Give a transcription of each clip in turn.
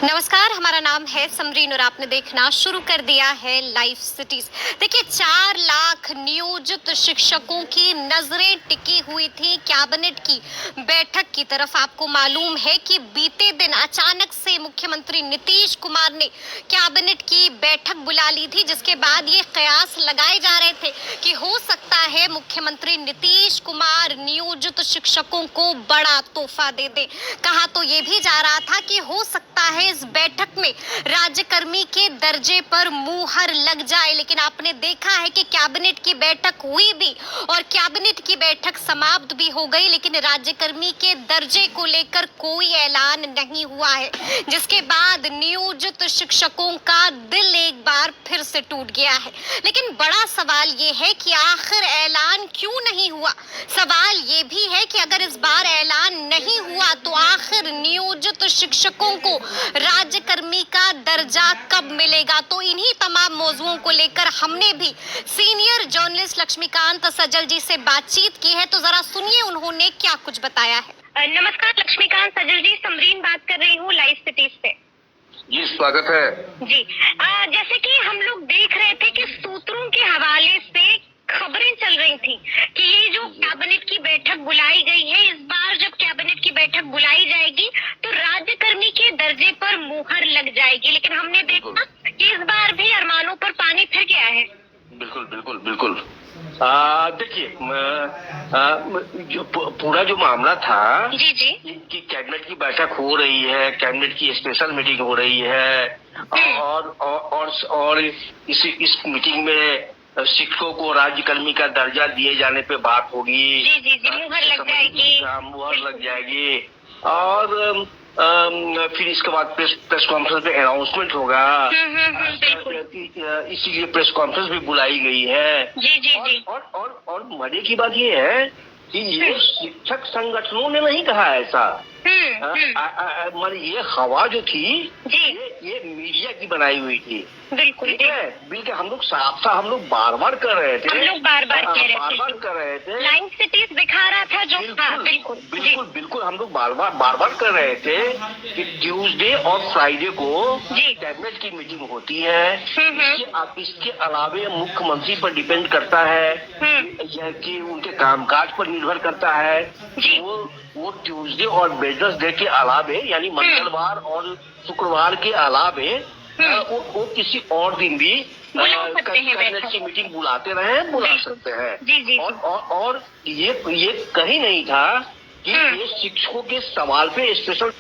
नमस्कार, हमारा नाम है समरीन और आपने देखना शुरू कर दिया है लाइव सिटीज। देखिए, 4 लाख नियोजित शिक्षकों की नजरें टिकी हुई थी कैबिनेट की बैठक की तरफ। आपको मालूम है कि बीते दिन अचानक से मुख्यमंत्री नीतीश कुमार ने कैबिनेट की बैठक बुला ली थी, जिसके बाद ये कयास लगाए जा रहे थे कि हो सकता है मुख्यमंत्री नीतीश कुमार नियोजित शिक्षकों को बड़ा तोहफा दे दे। कहा तो ये भी जा रहा था कि हो सकता है इस बैठक में राज्यकर्मी के दर्जे पर मुहर लग जाए, लेकिन आपने देखा है कि कैबिनेट की बैठक हुई भी और कैबिनेट की बैठक समाप्त भी हो गई, लेकिन राज्यकर्मी के दर्जे को लेकर कोई ऐलान नहीं हुआ है, जिसके बाद नियोजित शिक्षकों का दिल एक बार फिर से टूट गया है। लेकिन बड़ा सवाल ये है कि आखिर ऐलान क्यों नहीं हुआ। सवाल ये भी है कि अगर इस बार ऐलान नहीं हुआ तो आखिर नियोजित शिक्षकों को राज्यकर्मी का दर्जा कब मिलेगा। तो इन्हीं तमाम मौजुओं को लेकर हमने भी सीनियर जर्नलिस्ट लक्ष्मीकांत सजल जी से बातचीत की है, तो जरा सुनिए उन्होंने क्या कुछ बताया है। नमस्कार लक्ष्मीकांत सजल जी, समरीन बात कर रही हूँ लाइव सिटीज से। जी स्वागत है जी। जैसे कि हम लोग देख रहे थे कि सूत्रों के हवाले से खबरें चल रही थी कि ये जो कैबिनेट की बैठक बुलाई गई है, इस बार जब कैबिनेट की बैठक बुलाई जाएगी तो राज्यकर्मी के दर्जे पर मुहर लग जाएगी, लेकिन हमने देखा कि इस बार भी अरमानों पर पानी फिर गया है। बिल्कुल बिल्कुल बिल्कुल। देखिए, जो पूरा जो मामला था जी जी कि कैबिनेट की बैठक हो रही है, कैबिनेट की स्पेशल मीटिंग हो रही है और इस मीटिंग में शिक्षकों को राज्यकर्मी का दर्जा दिए जाने पे बात होगी। जी जी जी, मुहर लग जाएगी। मुहर लग जाएगी और फिर इसके बाद प्रेस कॉन्फ्रेंस में अनाउंसमेंट होगा। इसीलिए प्रेस कॉन्फ्रेंस भी बुलाई गई है। जी जी जी। और मजे की बात ये है कि ये शिक्षक संगठनों ने नहीं कहा ऐसा। मतलब ये हवा जो थी ये मीडिया की बनाई हुई थी। बिल्कुल बिल्कुल हम लोग साफ हम लोग बार बार कर रहे थे, हम लोग बार बार कर रहे थे। लाइव सिटीज दिखा रहा था जो। बिल्कुल बिल्कुल बिल्कुल हम लोग बार बार कर रहे थे कि ट्यूसडे और फ्राइडे को कैबिनेट की मीटिंग होती है। इसके अलावे मुख्यमंत्री पर डिपेंड करता है यह कि उनके कामकाज पर निर्भर करता है। वो ट्यूसडे और वेडनेसडे के अलावे यानी मंगलवार और शुक्रवार के अलावे वो किसी और दिन भी कैबिनेट की मीटिंग बुला सकते हैं। और ये कहीं नहीं था कि ये शिक्षकों के सवाल पे स्पेशल।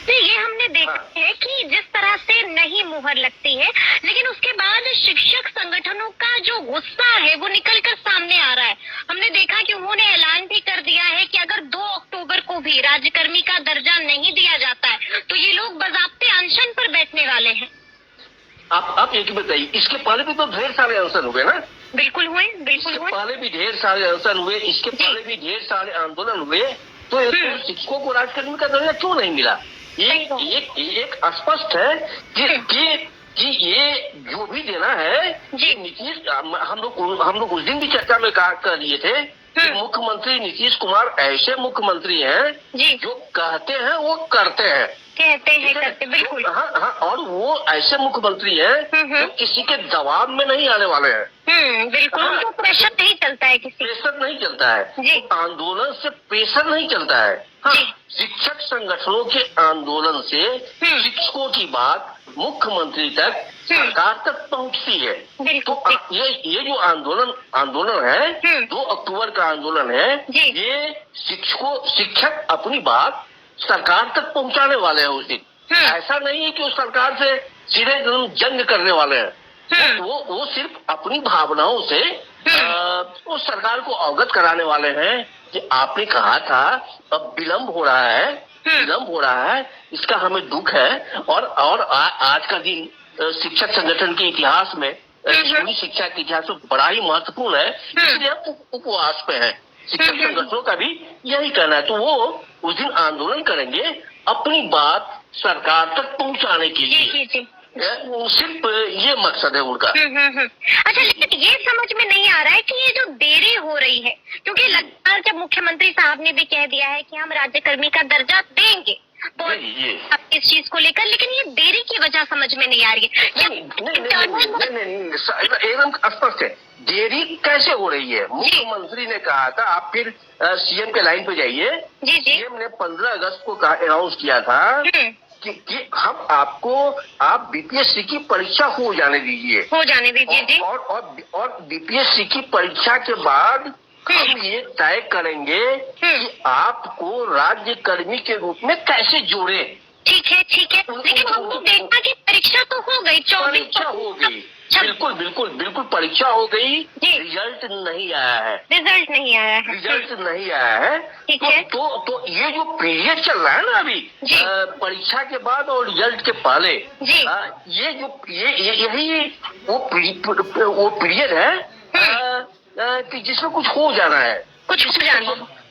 तो ये हमने देखा है कि जिस तरह से नहीं मुहर लगती है, लेकिन उसके बाद शिक्षक संगठनों का जो गुस्सा है वो निकलकर सामने आ रहा है। हमने देखा कि उन्होंने ऐलान भी कर दिया है कि अगर 2 अक्टूबर को भी राज्यकर्मी का दर्जा नहीं दिया जाता है तो ये लोग बाज़ाब्ते अनशन पर बैठने वाले हैं। आप एक बताइए, इसके पहले भी तो ढेर सारे अनशन हुए ना। बिल्कुल हुए। पहले भी ढेर सारे अनशन हुए, इसके पहले भी ढेर सारे आंदोलन हुए, तो शिक्षकों को राज्यकर्मी का दर्जा क्यों नहीं मिला। एक स्पष्ट है कि ये जो भी देना है नीतीश, हम लोग उस दिन भी चर्चा में कर लिए थे कि मुख्यमंत्री नीतीश कुमार ऐसे मुख्यमंत्री हैं जो कहते हैं वो करते हैं। बिल्कुल। हाँ, और वो ऐसे मुख्यमंत्री हैं जो किसी के दबाव में नहीं आने वाले हैं। बिल्कुल। उनको प्रेशर नहीं चलता है, प्रेशर नहीं चलता है, आंदोलन से प्रेशर नहीं चलता है। हाँ, शिक्षक संगठनों के आंदोलन से शिक्षकों की बात मुख्यमंत्री तक, सरकार तक पहुंचती है। तो ये जो आंदोलन है 2 अक्टूबर का आंदोलन है, ये शिक्षक अपनी बात सरकार तक पहुंचाने वाले हैं उस दिन। ऐसा नहीं है कि वो सरकार से सीधे जंग करने वाले हैं। वो सिर्फ अपनी भावनाओं से वो सरकार को अवगत कराने वाले हैं कि आपने कहा था अब विलम्ब हो रहा है, इसका हमें दुख है। और आज का दिन शिक्षक संगठन के इतिहास में, स्कूली शिक्षा के इतिहास में बड़ा ही महत्वपूर्ण है, इसलिए हम उपवास पे हैं। शिक्षक संगठनों का भी यही कहना है, तो वो उस दिन आंदोलन करेंगे अपनी बात सरकार तक पहुंचाने के लिए। सिर्फ ये मकसद है उनका। अच्छा, लेकिन ये समझ में नहीं आ रहा है कि ये जो देरी हो रही है, क्योंकि लगातार जब मुख्यमंत्री साहब ने भी कह दिया है कि हम राज्यकर्मी का दर्जा देंगे, तो इस चीज को लेकर, लेकिन ये देरी की वजह समझ में नहीं आ रही है। नहीं, एकदम स्पष्ट है। देरी कैसे हो रही है? मुख्यमंत्री ने कहा था, आप फिर सीएम के लाइन पे जाइए। सीएम ने 15 अगस्त को अनाउंस किया था कि हम आपको, आप बीपीएससी की परीक्षा हो जाने दीजिए जी। और बीपीएससी की परीक्षा के बाद हम ये तय करेंगे कि आपको राज्य कर्मी के रूप में कैसे जोड़े। ठीक है, लेकिन हमको देखा कि परीक्षा तो हो गई, परीक्षा हो गई, बिल्कुल परीक्षा हो गई, रिजल्ट नहीं आया है। ठीक है। तो ये जो पीरियड चल रहा है ना अभी, परीक्षा के बाद और रिजल्ट के पहले, ये जो यही वो पीरियड है कि जिसमें कुछ हो जाना है,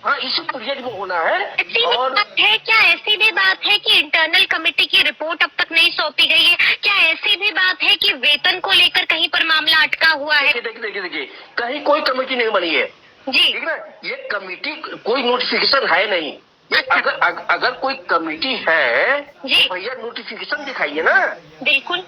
हाँ, इसी पीरियड में होना है। और है क्या ऐसी भी बात है कि इंटरनल कमेटी की रिपोर्ट अब तक नहीं सौंपी गई है? क्या ऐसी भी बात है कि वेतन को लेकर कहीं पर मामला अटका हुआ है? देखिए, कहीं कोई कमेटी नहीं बनी है जी, ठीक ना। ये कमेटी कोई नोटिफिकेशन है नहीं। अगर कोई कमेटी है तो भैया नोटिफिकेशन दिखाइए ना। बिल्कुल।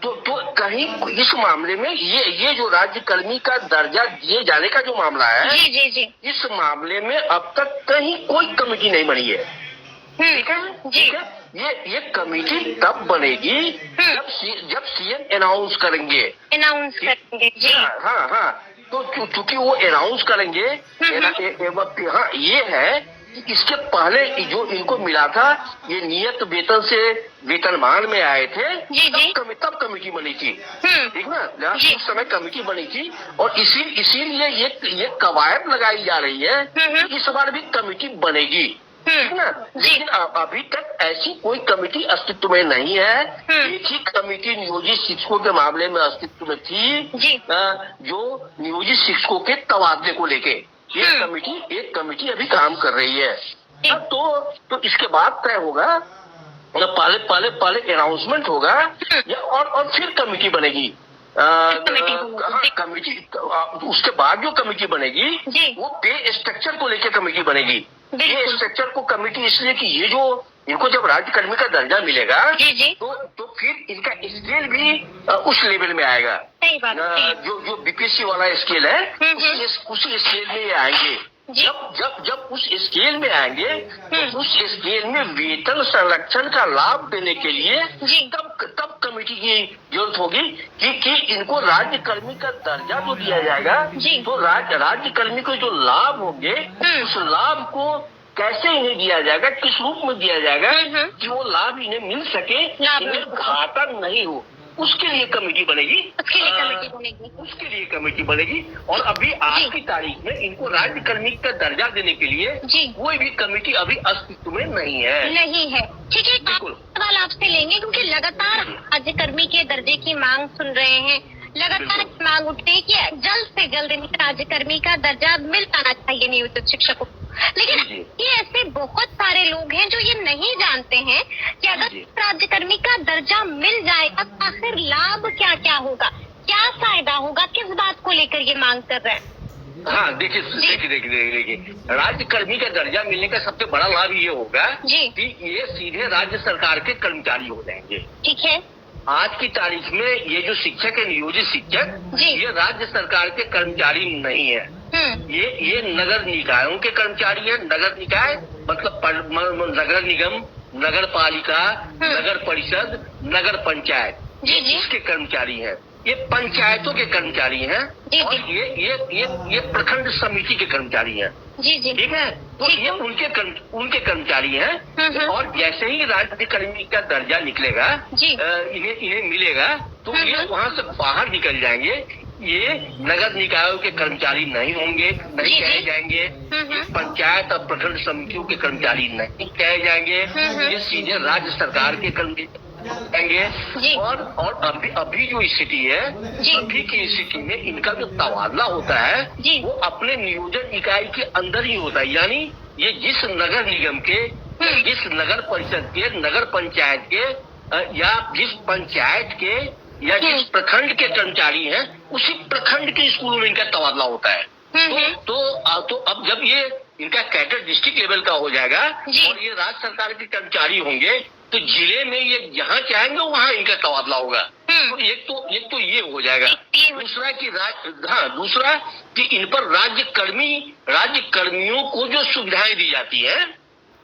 तो कहीं इस मामले में ये जो राज्य कर्मी का दर्जा दिए जाने का जो मामला है, जी, इस मामले में अब तक कहीं कोई कमेटी नहीं बनी है। ठीक है। ये कमेटी तब बनेगी जब सीएम अनाउंस करेंगे जी। हाँ, तो चूंकि वो अनाउंस करेंगे, हाँ, ये है कि इसके पहले जो इनको मिला था, ये नियत वेतन से वेतनमान में आए थे, तब कमेटी बनी थी, ठीक ना। उस समय कमेटी बनी थी और इसीलिए ये कवायद लगाई जा रही है कि इस बार भी कमेटी बनेगी, ठीक ना। लेकिन अभी तक ऐसी कोई कमेटी अस्तित्व में नहीं है। एक ही कमेटी नियोजित शिक्षकों के मामले में अस्तित्व में थी, जो नियोजित शिक्षकों के तबादले को लेके एक कमेटी अभी काम कर रही है। तो इसके बाद तय होगा, पहले अनाउंसमेंट होगा और फिर कमेटी बनेगी। कमेटी उसके बाद जो कमेटी बनेगी वो पे स्ट्रक्चर को लेकर कमेटी बनेगी। पे स्ट्रक्चर को कमेटी इसलिए कि ये जो इनको जब राज्य कर्मी का दर्जा मिलेगा तो फिर इनका स्केल भी उस लेवल में आएगा। जो बीपीएससी वाला स्केल है उसी स्केल में ये आएंगे। जब उस स्केल में आएंगे तो उस स्केल में वेतन संरक्षण का लाभ देने के लिए तब कमेटी की जरूरत होगी कि इनको राज्य कर्मी का दर्जा जो दिया जाएगा तो राज्य कर्मी को जो लाभ होंगे उस लाभ को कैसे इन्हें दिया जाएगा, किस रूप में दिया जाएगा कि वो लाभ इन्हें मिल सके, इन्हें घाटा नहीं हो, उसके लिए कमेटी बनेगी। उसके लिए कमेटी बनेगी। और अभी आज की तारीख में इनको राज्य कर्मी का दर्जा देने के लिए कोई भी कमेटी अभी अस्तित्व में नहीं है। ठीक है, सवाल आपसे लेंगे क्योंकि लगातार राज्य कर्मी के दर्जे की मांग सुन रहे हैं, लगातार मांग उठती है कि जल्द से जल्द इन्हें राज्य कर्मी का दर्जा मिल पाना चाहिए नियोजित शिक्षकों। लेकिन ये ऐसे बहुत सारे लोग हैं जो ये नहीं जानते हैं कि अगर राज्यकर्मी का दर्जा मिल जाएगा तो आखिर लाभ क्या क्या होगा, क्या फायदा होगा, किस बात को लेकर ये मांग कर रहे हैं। हाँ, देखिए, राज्य कर्मी का दर्जा मिलने का सबसे बड़ा लाभ ये होगा कि ये सीधे राज्य सरकार के कर्मचारी हो जाएंगे। ठीक है। आज की तारीख में ये जो शिक्षक है, नियोजित शिक्षक, ये राज्य सरकार के कर्मचारी नहीं है। ये नगर निकायों के कर्मचारी है। नगर निकाय मतलब नगर निगम, नगर पालिका, नगर परिषद, नगर पंचायत, इसके कर्मचारी हैं। ये पंचायतों के कर्मचारी हैं और ये प्रखंड समिति के कर्मचारी हैं। ठीक है, तो ये उनके कर्मचारी हैं। और जैसे ही राज्य कर्मी का दर्जा निकलेगा, इन्हें मिलेगा, तो ये वहाँ से बाहर निकल जाएंगे। ये नगर निकायों के कर्मचारी नहीं होंगे, नहीं कहे जाएंगे। पंचायत और प्रखंड समितियों के कर्मचारी नहीं कहे जाएंगे। ये सीधे राज्य सरकार के कर्मचारी जाएंगे। और अभी जो स्थिति है, अभी की स्थिति में इनका जो तबादला होता है वो अपने नियोजन इकाई के अंदर ही होता है। यानी ये जिस नगर निगम के, जिस नगर परिषद के, नगर पंचायत के या जिस पंचायत के या जिस प्रखंड के कर्मचारी हैं, उसी प्रखंड के स्कूलों में इनका तबादला होता है। तो अब जब ये इनका कैडर डिस्ट्रिक्ट लेवल का हो जाएगा जी। और ये राज्य सरकार के कर्मचारी होंगे, तो जिले में ये जहाँ चाहेंगे वहाँ इनका तबादला होगा। तो एक तो ये हो जाएगा। दूसरा कि दूसरा कि इन पर राज्य कर्मियों को जो सुविधाएं दी जाती है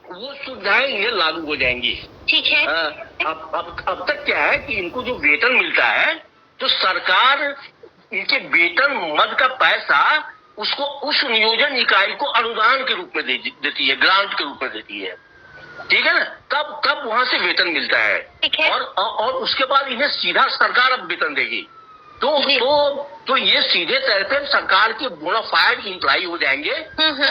वो सुविधाएं इन्हें लागू हो जाएंगी। ठीक है। अब तक क्या है कि इनको जो वेतन मिलता है तो सरकार इनके वेतन मद का पैसा उसको उस नियोजन इकाई को अनुदान के रूप में देती है, ग्रांट के रूप में देती है। ठीक है ना, तब वहां से वेतन मिलता है। ठीक है। और उसके बाद इन्हें सीधा सरकार अब वेतन देगी। तो ये सीधे तौर पे सरकार के बोनाफाइड एम्प्लॉई हो जाएंगे।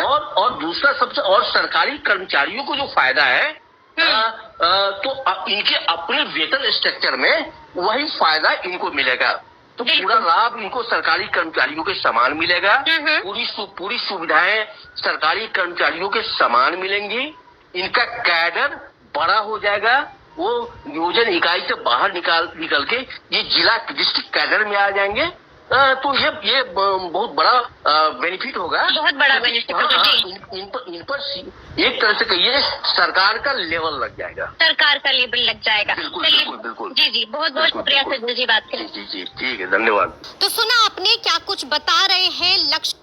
और दूसरा सबसे और सरकारी कर्मचारियों को जो फायदा है तो इनके अपने वेतन स्ट्रक्चर में वही फायदा इनको मिलेगा। तो पूरा लाभ इनको सरकारी कर्मचारियों के समान मिलेगा। पूरी सुविधाएं सरकारी कर्मचारियों के समान मिलेंगी। इनका कैडर बड़ा हो जाएगा, वो नियोजन इकाई से बाहर निकल के ये जिला डिस्ट्रिक्ट कैडर में आ जाएंगे। तो ये बहुत बड़ा बेनिफिट होगा। बहुत बड़ा बेनिफिट होगा जी। इन पर एक तरह से कहिए सरकार का लेवल लग जाएगा। सरकार का लेवल लग जाएगा। बिल्कुल। जी, बहुत शुक्रिया सर जी बात के लिए। जी, ठीक है, धन्यवाद। तो सुना आपने क्या कुछ बता रहे हैं लक्ष्य